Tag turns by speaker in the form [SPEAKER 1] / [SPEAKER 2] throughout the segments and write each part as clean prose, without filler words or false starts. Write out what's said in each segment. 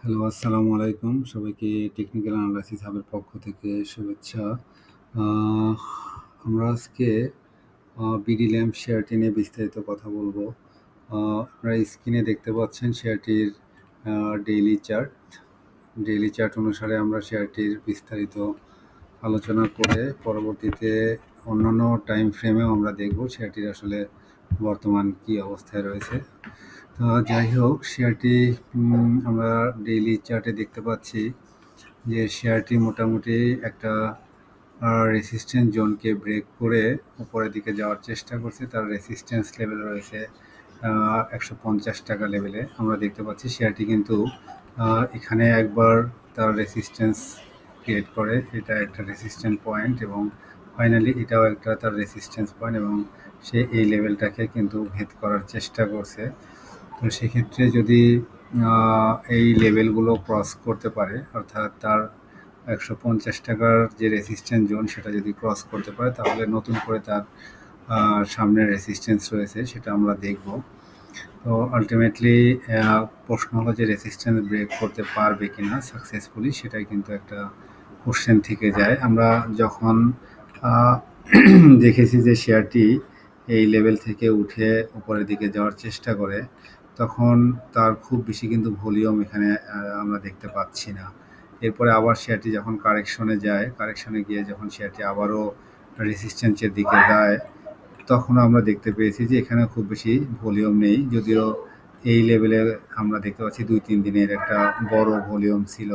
[SPEAKER 1] Hello, আসসালামু আলাইকুম। সবাইকে টেকনিক্যাল অ্যানালাইসিস হাবের পক্ষ থেকে শুভেচ্ছা। আহ আমরা আজকে বিডি ল্যাম্প শেয়ারটি নিয়ে বিস্তারিত কথা বলবো। আপনারা স্ক্রিনে দেখতে পাচ্ছেন শেয়ারটির ডেইলি চার্ট। ডেইলি চার্ট অনুসারে আমরা শেয়ারটির বিস্তারিত আলোচনা করে পরবর্তীতে অন্যান্য টাইম ফ্রেমেও আমরা দেখব শেয়ারটির আসলে বর্তমান কী অবস্থায় রয়েছে। তো যাই হোক, শেয়ারটি আমরা ডেইলি চার্টে দেখতে পাচ্ছি যে শেয়ারটি মোটামুটি একটা রেসিস্ট্যান্স জোনকে ব্রেক করে উপরের দিকে যাওয়ার চেষ্টা করছে। তার রেসিস্ট্যান্স লেভেল রয়েছে 150 টাকা লেভেলে। আমরা দেখতে পাচ্ছি শেয়ারটি কিন্তু এখানে একবার তার রেসিস্ট্যান্স ক্রিয়েট করে, এটা একটা রেসিস্ট্যান্ট পয়েন্ট, এবং ফাইনালি এটাও একটা তার রেসিস্ট্যান্স পয়েন্ট, এবং সে এই লেভেলটাকে কিন্তু ভেদ করার চেষ্টা করছে। তো সেক্ষেত্রে যদি এই লেভেলগুলো ক্রস করতে পারে, অর্থাৎ তার 150 টাকার যে রেসিস্ট্যান্স জোন সেটা যদি ক্রস করতে পারে, তাহলে নতুন করে তার সামনের রেসিস্ট্যান্স রয়েছে সেটা আমরা দেখব। তো আলটিমেটলি প্রশ্ন হলো যে রেসিস্ট্যান্স ব্রেক করতে পারবে কিনা সাকসেসফুলি, সেটাই কিন্তু একটা কোশ্চেন থেকে যায়। আমরা যখন দেখেছি যে শেয়ারটি এই লেভেল থেকে উঠে উপরের দিকে যাওয়ার চেষ্টা করে, তখন তার খুব বেশি কিন্তু ভলিউম এখানে আমরা দেখতে পাচ্ছি না। এরপরে আবার শেয়ারটি যখন কারেকশনে যায়, কারেকশনে গিয়ে যখন শেয়ারটি আবারও রেসিস্ট্যান্সের দিকে যায়, তখন আমরা দেখতে পেয়েছি যে এখানে খুব বেশি ভলিউম নেই, যদিও এই লেভেলে আমরা দেখতে পাচ্ছি 2-3 দিনের একটা বড় ভলিউম ছিল।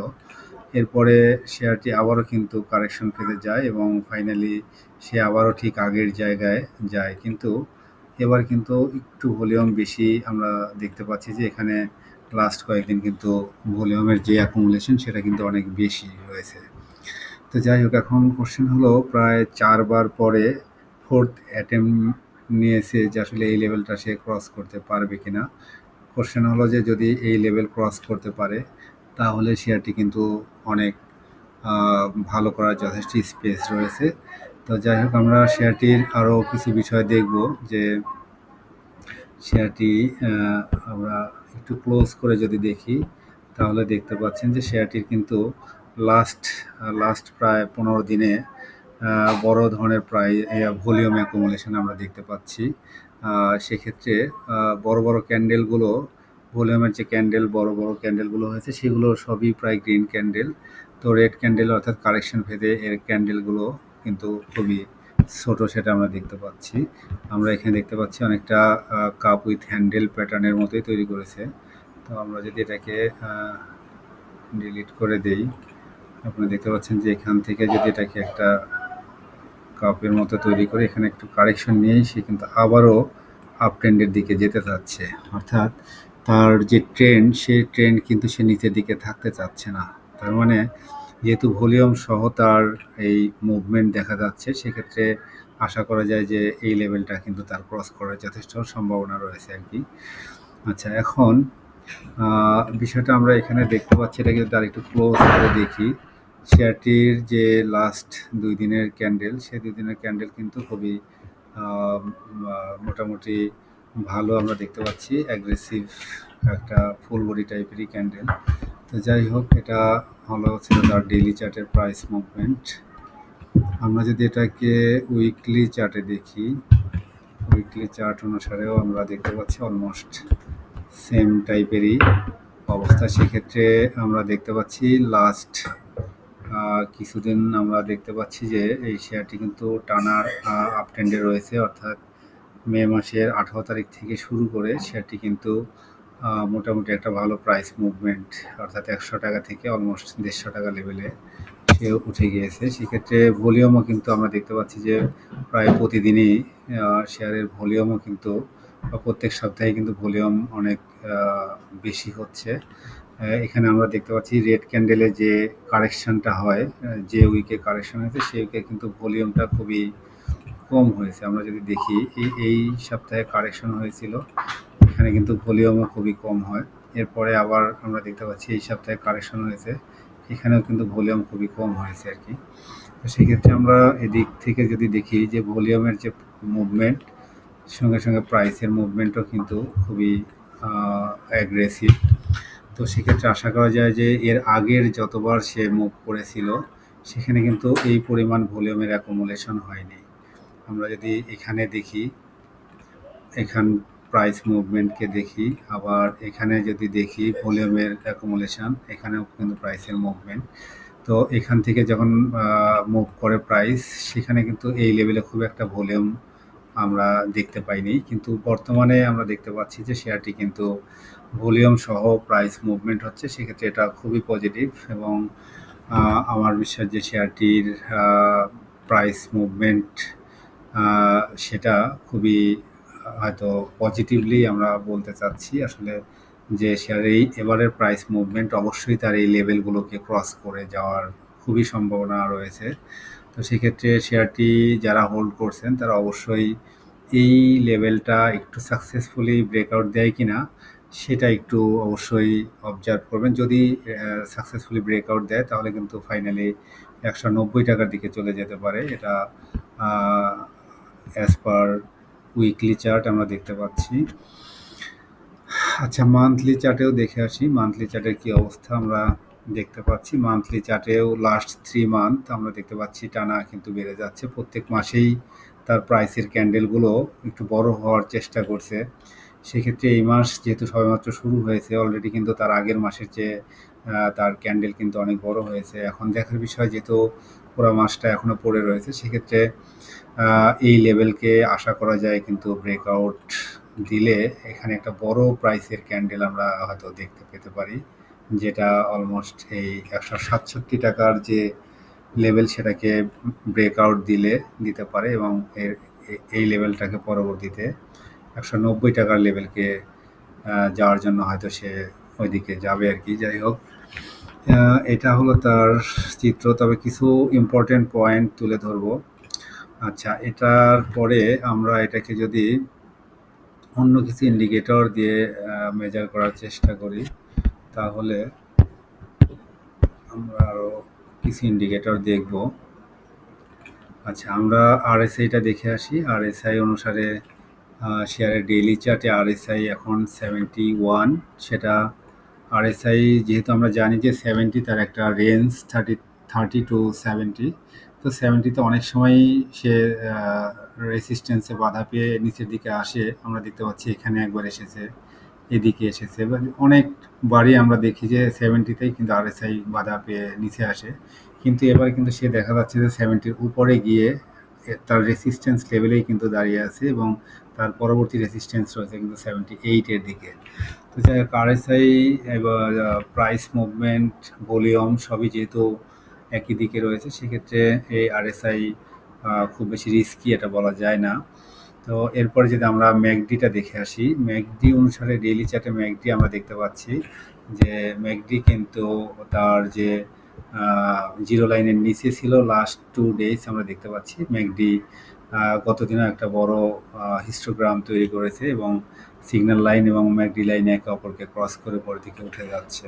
[SPEAKER 1] এরপরে শেয়ারটি আবারও কিন্তু কারেকশন পেতে যায় এবং ফাইনালি সে আবারও ঠিক আগের জায়গায় যায়, কিন্তু এবার কিন্তু একটু ভলিউম বেশি আমরা দেখতে পাচ্ছি যে এখানে লাস্ট কয়েকদিন কিন্তু ভলিউমের যে অ্যাকুমুলেশন সেটা কিন্তু অনেক বেশি রয়েছে। তো যাই হোক, এখন কোশ্চেন হলো প্রায় 4 বার পরে ফোর্থ অ্যাটেম্প নিয়েছে যে আসলে এই লেভেলটা সে ক্রস করতে পারবে কিনা। কোশ্চেন হলো যে যদি এই লেভেল ক্রস করতে পারে, তাহলে শেয়ারটি কিন্তু অনেক ভালো করার যথেষ্ট স্পেস রয়েছে। তো যাই হোক, আমরা শেয়ারটির আরও কিছু বিষয় দেখব যে শেয়ারটি আমরা একটু ক্লোজ করে যদি দেখি, তাহলে দেখতে পাচ্ছেন যে শেয়ারটির কিন্তু লাস্ট প্রায় 15 দিনে বড় ধরনের প্রায় ভলিউম অ্যাকুমুলেশন আমরা দেখতে পাচ্ছি। সেক্ষেত্রে বড় বড় ক্যান্ডেলগুলো, ভলিউমের যে ক্যান্ডেল বড় বড় ক্যান্ডেলগুলো হয়েছে সেগুলো সবই প্রায় গ্রিন ক্যান্ডেল। তো রেড ক্যান্ডেল অর্থাৎ কারেকশন ভেদে এর ক্যান্ডেলগুলো কিন্তু খুবই ছোট, সেটা আমরা দেখতে পাচ্ছি। আমরা এখানে দেখতে পাচ্ছি অনেকটা কাপ উইথ হ্যান্ডেল প্যাটার্নের মতোই তৈরি করেছে। তো আমরা যদি এটাকে ডিলিট করে দেই, আপনারা দেখতে পাচ্ছেন যে এখান থেকে যদি এটাকে একটা কাপের মতো তৈরি করে এখানে একটু কারেকশন নিয়েই সে কিন্তু আবারও আপ ট্রেন্ডের দিকে যেতে চাচ্ছে, অর্থাৎ তার যে ট্রেন্ড, সেই ট্রেন্ড কিন্তু সে নিচের দিকে থাকতে চাচ্ছে না। তার মানে যেহেতু ভলিউম সহ তার এই মুভমেন্ট দেখা যাচ্ছে, সেক্ষেত্রে আশা করা যায় যে এই লেভেলটা কিন্তু তার ক্রস করার যথেষ্ট সম্ভাবনা রয়েছে আর কি। আচ্ছা, এখন বিষয়টা আমরা এখানে দেখতে পাচ্ছি, এটা কিন্তু তার একটু ক্লোজ করে দেখি। শেয়ারটির যে লাস্ট 2 দিনের ক্যান্ডেল, সেই 2 দিনের ক্যান্ডেল কিন্তু খুবই মোটামুটি ভালো আমরা দেখতে পাচ্ছি, অ্যাগ্রেসিভ একটা ফুল বডি টাইপেরই ক্যান্ডেল। তো যাই হোক, এটা ছিল তার ডেইলি চার্টের প্রাইস মুভমেন্ট। আমরা যদি এটাকে উইকলি চার্টে দেখি, উইকলি চার্ট অনুসারেও আমরা দেখতে পাচ্ছি অলমোস্ট সেম টাইপেরই অবস্থা। সেক্ষেত্রে আমরা দেখতে পাচ্ছি লাস্ট কিছুদিন আমরা দেখতে পাচ্ছি যে এই শেয়ারটি কিন্তু টানার আপ ট্রেন্ডে রয়েছে, অর্থাৎ মে মাসের 18 তারিখ থেকে শুরু করে শেয়ারটি কিন্তু মোটামুটি একটা ভালো প্রাইস মুভমেন্ট, অর্থাৎ 100 টাকা থেকে অলমোস্ট 150 টাকা লেভেলে সে উঠে গিয়েছে। সেক্ষেত্রে ভলিউমও কিন্তু আমরা দেখতে পাচ্ছি যে প্রায় প্রতিদিনই শেয়ারের ভলিউমও কিন্তু প্রত্যেক সপ্তাহে কিন্তু ভলিউম অনেক বেশি হচ্ছে। এখানে আমরা দেখতে পাচ্ছি রেড ক্যান্ডেলে যে কারেকশনটা হয়, যে উইকে কারেকশন হয়েছে সেই উইকে কিন্তু ভলিউমটা খুবই কম হয়েছে। আমরা যদি দেখি এই সপ্তাহে কারেকশন হয়েছিল, এখানে কিন্তু ভলিউমও খুবই কম হয়। এরপরে আবার আমরা দেখতে পাচ্ছি এই সপ্তাহে কারেকশন হয়েছে, এখানেও কিন্তু ভলিউম খুবই কম হয়েছে আর কি। তো সেক্ষেত্রে আমরা এদিক থেকে যদি দেখি যে ভলিউমের যে মুভমেন্ট, সঙ্গে সঙ্গে প্রাইসের মুভমেন্টও কিন্তু খুবই অ্যাগ্রেসিভ। তো সেক্ষেত্রে আশা করা যায় যে এর আগের যতবার সে মুভ করেছিল সেখানে কিন্তু এই পরিমাণ ভলিউমের অ্যাকুমুলেশন হয়নি। আমরা যদি এখানে দেখি, এখান প্রাইস মুভমেন্টকে দেখি, আবার এখানে যদি দেখি ভলিউমের অ্যাকুমুলেশন, এখানেও কিন্তু প্রাইসের মুভমেন্ট। তো এখান থেকে যখন মুভ করে প্রাইস, সেখানে কিন্তু এই লেভেলে খুব একটা ভলিউম আমরা দেখতে পাইনি, কিন্তু বর্তমানে আমরা দেখতে পাচ্ছি যে শেয়ারটি কিন্তু ভলিউম সহ প্রাইস মুভমেন্ট হচ্ছে। সেক্ষেত্রে এটা খুবই পজিটিভ এবং আমার বিশ্বাস যে শেয়ারটির প্রাইস মুভমেন্ট সেটা খুবই হয়তো পজিটিভলি আমরা বলতে চাচ্ছি আসলে, যে শেয়ারের এবারের প্রাইস মুভমেন্ট অবশ্যই তার এই লেভেলগুলোকে ক্রস করে যাওয়ার খুবই সম্ভাবনা রয়েছে। তো সেক্ষেত্রে শেয়ারটি যারা হোল্ড করছেন তারা অবশ্যই এই লেভেলটা একটু সাকসেসফুলি ব্রেকআউট দেয় কিনা সেটা একটু অবশ্যই অবজার্ভ করবেন। যদি সাকসেসফুলি ব্রেকআউট দেয় তাহলে কিন্তু ফাইনালি 190 টাকার দিকে চলে যেতে পারে। এটা অ্যাজ পার উইকলি চার্ট আমরা দেখতে পাচ্ছি। আচ্ছা, মান্থলি চার্টেও দেখে আসি, মান্থলি চার্টের কি অবস্থা আমরা দেখতে পাচ্ছি। মান্থলি চার্টেও লাস্ট 3 মান্থ আমরা দেখতে পাচ্ছি টানা কিন্তু বেড়ে যাচ্ছে। প্রত্যেক মাসেই তার প্রাইসের ক্যান্ডেলগুলো একটু বড় হওয়ার চেষ্টা করছে। সেক্ষেত্রে এই মাস যেহেতু সবেমাত্র শুরু হয়েছে, অলরেডি কিন্তু তার আগের মাসের চেয়ে তার ক্যান্ডেল কিন্তু অনেক বড় হয়েছে। এখন দেখার বিষয়, যেহেতু পুরো মাসটা এখনও পড়ে রয়েছে, সেক্ষেত্রে এই লেভেলকে আশা করা যায় কিন্তু ব্রেকআউট দিলে এখানে একটা বড় প্রাইসের ক্যান্ডেল আমরা হয়তো দেখতে পেতে পারি, যেটা অলমোস্ট এই 167 টাকার যে লেভেল সেটাকে ব্রেকআউট দিতে পারে এবং এই লেভেলটাকে পরবর্তীতে 190 টাকার লেভেলকে যাওয়ার জন্য হয়তো সে ওইদিকে যাবে আর কি। যাই হোক, এটা হলো তার চিত্র, তবে কিছু ইম্পর্টেন্ট পয়েন্ট তুলে ধরবো। আচ্ছা, এটার পরে আমরা এটাকে যদি অন্য কিছু ইন্ডিকেটর দিয়ে মেজার করার চেষ্টা করি, তাহলে আমরা আরও কিছু ইন্ডিকেটর দেখব। আচ্ছা, আমরা আরএসআইটা দেখে আসি। আরএসআই অনুসারে শেয়ারের ডেইলি চার্টে আরএসআই এখন 71। সেটা আরএসআই যেহেতু আমরা জানি যে 70 তার একটা রেঞ্জ, 30 টু 70। তো 70তে অনেক সময়ই সে রেসিস্টেন্সে বাধা পেয়ে নিচের দিকে আসে। আমরা দেখতে পাচ্ছি এখানে একবার এসেছে, এদিকে এসেছে, অনেকবারই আমরা দেখি যে 70তেই কিন্তু আরএসআই বাধা পেয়ে নিচে আসে। কিন্তু এবার কিন্তু সে দেখা যাচ্ছে যে 70-র উপরে গিয়ে তার রেসিস্ট্যান্স লেভেলেই কিন্তু দাঁড়িয়ে আছে এবং তার পরবর্তী রেসিস্ট্যান্স রয়েছে কিন্তু 78-এর দিকে। তো যাই হোক, আরএসআই এবার প্রাইস মুভমেন্ট, ভলিউম সবই যেহেতু একই দিকে রয়েছে, সেক্ষেত্রে এই আরএসআই খুব বেশি রিস্কি এটা বলা যায় না। তো এরপরে যদি আমরা ম্যাকডিটা দেখে আসি, ম্যাকডি অনুসারে ডেইলি চার্টে ম্যাকডি আমরা দেখতে পাচ্ছি যে ম্যাকডি কিন্তু তার যে জিরো লাইনের নিচে ছিল লাস্ট 2 ডেজ আমরা দেখতে পাচ্ছি। ম্যাকডি গতদিনও একটা বড় হিস্টোগ্রাম তৈরি করেছে এবং সিগন্যাল লাইন এবং ম্যাকডি লাইন একে অপরকে ক্রস করে পরের দিকে উঠে যাচ্ছে।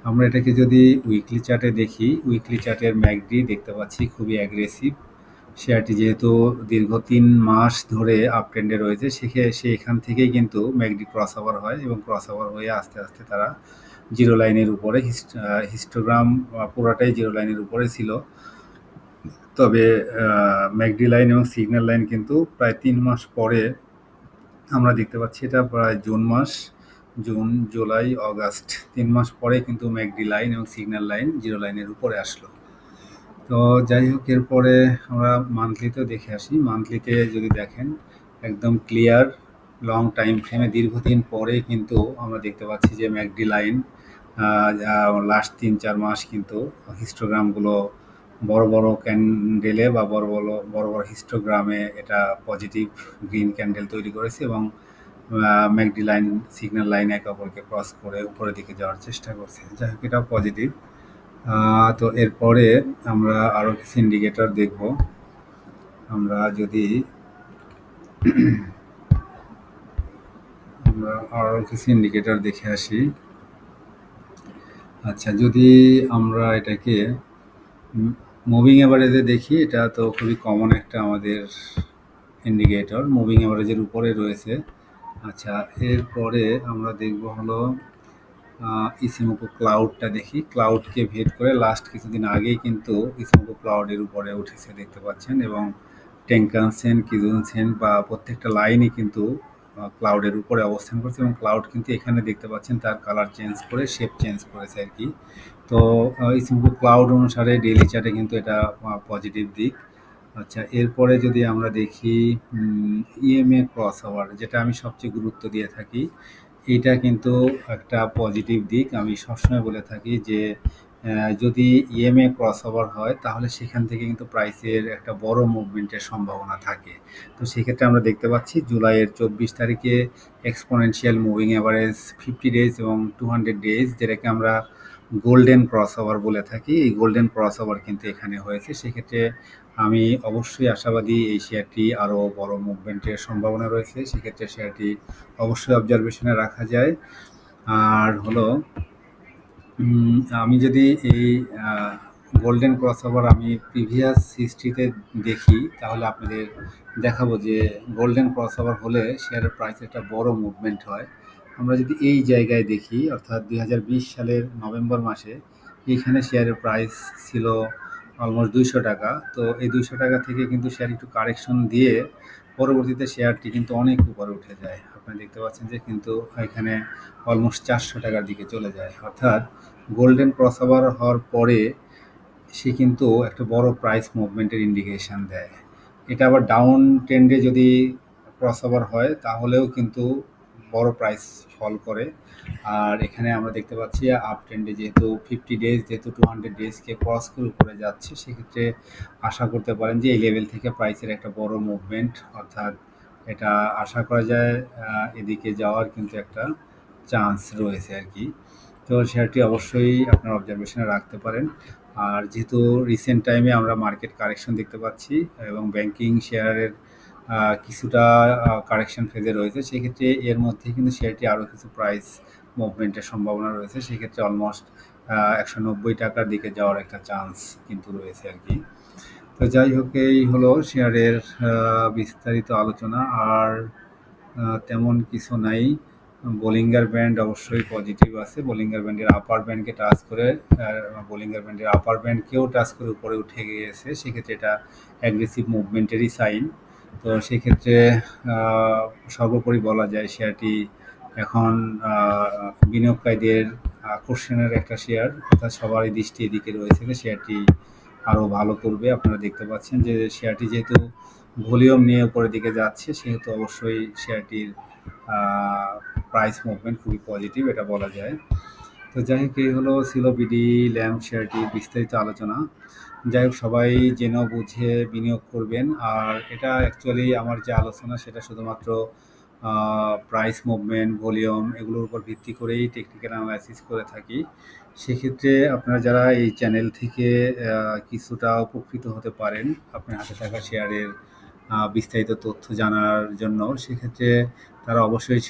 [SPEAKER 1] আমরা এটাকে যদি উইকলি চার্টে দেখি, উইকলি চার্টের ম্যাকডি দেখতে পাচ্ছি খুবই অ্যাগ্রেসিভ। শেয়ারটি যেহেতু দীর্ঘ 3 মাস ধরে আপ ট্রেন্ডে রয়েছে, এখান থেকেই কিন্তু ম্যাকডি ক্রস ওভার হয় এবং ক্রস ওভার হয়ে আস্তে আস্তে তারা জিরো লাইনের উপরে, হিস্টোগ্রাম পুরোটাই জিরো লাইনের উপরে ছিল। তবে ম্যাকডি লাইন এবং সিগন্যাল লাইন কিন্তু প্রায় 3 মাস পরে আমরা দেখতে পাচ্ছি, এটা প্রায় জুন, জুলাই, অগাস্ট 3 মাস পরে কিন্তু ম্যাকডি লাইন এবং সিগন্যাল লাইন জিরো লাইনের উপরে আসলো। তো যাই হোক, এরপরে আমরা মান্থলিতেও দেখে আসি। মান্থলিতে যদি দেখেন, একদম ক্লিয়ার লং টাইম ফ্রেমে দীর্ঘদিন পরে কিন্তু আমরা দেখতে পাচ্ছি যে ম্যাকডি লাইন লাস্ট 3-4 মাস কিন্তু হিস্টোগ্রামগুলো বড় বড় ক্যান্ডেলে বা বড় বড় হিস্টোগ্রামে এটা পজিটিভ গ্রিন ক্যান্ডেল তৈরি করেছে এবং ম্যাকডি লাইন, সিগন্যাল লাইন একে অপরকে ক্রস করে উপরের দিকে যাওয়ার চেষ্টা করছে। যাই হোক, এটাও পজিটিভ। তো এরপরে আমরা আরও কিছু ইন্ডিকেটর দেখব। আমরা যদি আরও কিছু ইন্ডিকেটর দেখে আসি। আচ্ছা, যদি আমরা এটাকে মুভিং অ্যাভারেজে দেখি, এটা তো খুবই কমন একটা আমাদের ইন্ডিকেটর, মুভিং অ্যাভারেজের উপরে রয়েছে। আচ্ছা, এরপরে আমরা দেখব হলো ইসিমোকো ক্লাউডটা দেখি। ক্লাউডকে ভেদ করে লাস্ট কিছুদিন আগেই কিন্তু ইসিমোকো ক্লাউডের উপরে উঠেছে দেখতে পাচ্ছেন, এবং টেনকান-সেন, কিজুন-সেন বা প্রত্যেকটা লাইনই কিন্তু ক্লাউডের উপরে অবস্থান করছে, এবং ক্লাউড কিন্তু এখানে দেখতে পাচ্ছেন তার কালার চেঞ্জ করে শেপ চেঞ্জ করেছে আর কি। তো ইসিমোকো ক্লাউড অনুসারে ডেইলি চার্টে কিন্তু এটা পজিটিভ দিক। আচ্ছা, এরপরে যদি আমরা দেখি ইএমএ ক্রস ওভার, যেটা আমি সবচেয়ে গুরুত্ব দিয়ে থাকি, এইটা কিন্তু একটা পজিটিভ দিক। আমি সবসময় বলে থাকি যে যদি ইএমএ ক্রস ওভার হয় তাহলে সেখান থেকে কিন্তু প্রাইসের একটা বড় মুভমেন্টের সম্ভাবনা থাকে। তো সেক্ষেত্রে আমরা দেখতে পাচ্ছি জুলাইয়ের 24 তারিখে এক্সপোনেনশিয়াল মুভিং অ্যাভারেজ 50 ডেজ এবং 200 ডেজ, যেটাকে আমরা গোল্ডেন ক্রস ওভার বলে থাকি, এই গোল্ডেন ক্রস ওভার কিন্তু এখানে হয়েছে। সেক্ষেত্রে আমি অবশ্যই আশাবাদী এই শেয়ারটি আরও বড় মুভমেন্টের সম্ভাবনা রয়েছে। সেক্ষেত্রে শেয়ারটি অবশ্যই অবজারভেশনে রাখা যায়। আর হলো আমি যদি এই গোল্ডেন ক্রসওভার আমি প্রিভিয়াস হিস্ট্রিতে দেখি, তাহলে আপনাদের দেখাবো যে গোল্ডেন ক্রসওভার হলে শেয়ারের প্রাইসে একটা বড় মুভমেন্ট হয়। আমরা যদি এই জায়গায় দেখি, অর্থাৎ 2020 সালের নভেম্বর মাসে এইখানে শেয়ারের প্রাইস ছিল অলমোস্ট 200 টাকা। তো এই 200 টাকা থেকে কিন্তু শেয়ার একটু কারেকশন দিয়ে পরবর্তীতে শেয়ারটি কিন্তু অনেক উপরে উঠে যায়। আপনারা দেখতে পাচ্ছেন যে কিন্তু এখানে অলমোস্ট 400 টাকার দিকে চলে যায়। অর্থাৎ গোল্ডেন ক্রসওভার হওয়ার পরে সে কিন্তু একটা বড় প্রাইস মুভমেন্টের ইন্ডিকেশন দেয়। এটা আবার ডাউন ট্রেন্ডে যদি ক্রসওভার হয় তাহলেও কিন্তু বড় প্রাইস ফল করে। আর এখানে আমরা দেখতে পাচ্ছি আপ ট্রেন্ডে যেহেতু 50 ডেজ, যেহেতু 200 ডেজকে ক্রস করে উপরে যাচ্ছে, সেক্ষেত্রে আশা করতে পারেন যে এই লেভেল থেকে প্রাইসের একটা বড় মুভমেন্ট, অর্থাৎ এটা আশা করা যায় এদিকে যাওয়ার কিন্তু একটা চান্স রয়েছে আর কি। তো শেয়ারটি অবশ্যই আপনার অবজারভেশনে রাখতে পারেন। আর যেহেতু রিসেন্ট টাইমে আমরা মার্কেট কারেকশন দেখতে পাচ্ছি এবং ব্যাংকিং শেয়ারের কিছুটা কারেকশন ফেজে রয়েছে, সেক্ষেত্রে এর মধ্যে কিন্তু শেয়ারটি আরও কিছু প্রাইস মুভমেন্টের সম্ভাবনা রয়েছে। সেক্ষেত্রে অলমোস্ট 190 টাকার দিকে যাওয়ার একটা চান্স কিন্তু রয়েছে আর কি। তো যাই হোক, এই হলো শেয়ারের বিস্তারিত আলোচনা। আর তেমন কিছু নাই। বোলিঙ্গার ব্যান্ড অবশ্যই পজিটিভ আছে। বোলিঙ্গার ব্যান্ডের আপার ব্যান্ডকে টাচ করে বোলিঙ্গার ব্যান্ডের আপার ব্যান্ডকেও টাচ করে উপরে উঠে গিয়েছে। সেক্ষেত্রে এটা অ্যাগ্রেসিভ মুভমেন্টেরই সাইন। তো সেক্ষেত্রে সর্বোপরি বলা যায় শেয়ারটি এখন বিনিয়োগকারীদের আকর্ষণের একটা শেয়ার, অর্থাৎ সবারই দৃষ্টি এদিকে রয়েছে যে শেয়ারটি আরও ভালো করবে। আপনারা দেখতে পাচ্ছেন যে শেয়ারটি যেহেতু ভলিউম নিয়ে উপরের দিকে যাচ্ছে, সেহেতু অবশ্যই শেয়ারটির প্রাইস মুভমেন্ট খুবই পজিটিভ, এটা বলা যায়। তো যাই হোক, এই ছিল বিডি ল্যাম্প শেয়ারটির বিস্তারিত আলোচনা। যাই হোক, সবাই জেনে বুঝে বিনিয়োগ করবেন। আর এটা অ্যাকচুয়ালি আমার যে আলোচনা সেটা শুধুমাত্র প্রাইস মুভমেন্ট, ভলিউম এগুলোর উপর ভিত্তি করেই টেকনিক্যাল অ্যানালাইসিস করে থাকি। সেক্ষেত্রে আপনারা যারা এই চ্যানেল থেকে কিছুটা উপকৃত হতে পারেন আপনার হাতে থাকা শেয়ারের বিস্তারিত তথ্য জানার জন্য, সেক্ষেত্রে তারা অবশ্যই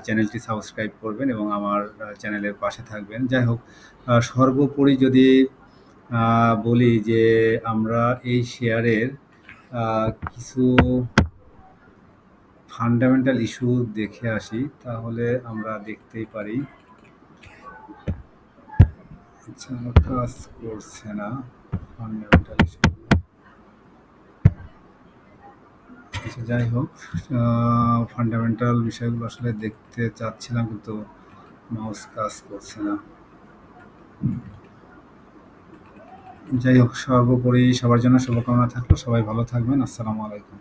[SPEAKER 1] চ্যানেলটি সাবস্ক্রাইব করবেন এবং আমার চ্যানেলের পাশে থাকবেন। যাই হোক, সর্বোপরি যদি বলি যে আমরা এই শেয়ারের কিছু ফান্ডামেন্টাল ইস্যু দেখে আসি, তাহলে আমরা দেখতেই পারি। আচ্ছা, কাজ করছে না ফান্ডামেন্টাল ইস্যু। আচ্ছা, যাই হোক, ফান্ডামেন্টাল বিষয়গুলো আসলে দেখতে চাচ্ছিলাম, কিন্তু মাউস কাজ করছে না। যাই হোক, সর্বোপরি সবার জন্য শুভকামনা থাকলো। সবাই ভালো থাকবেন। আসসালামু আলাইকুম।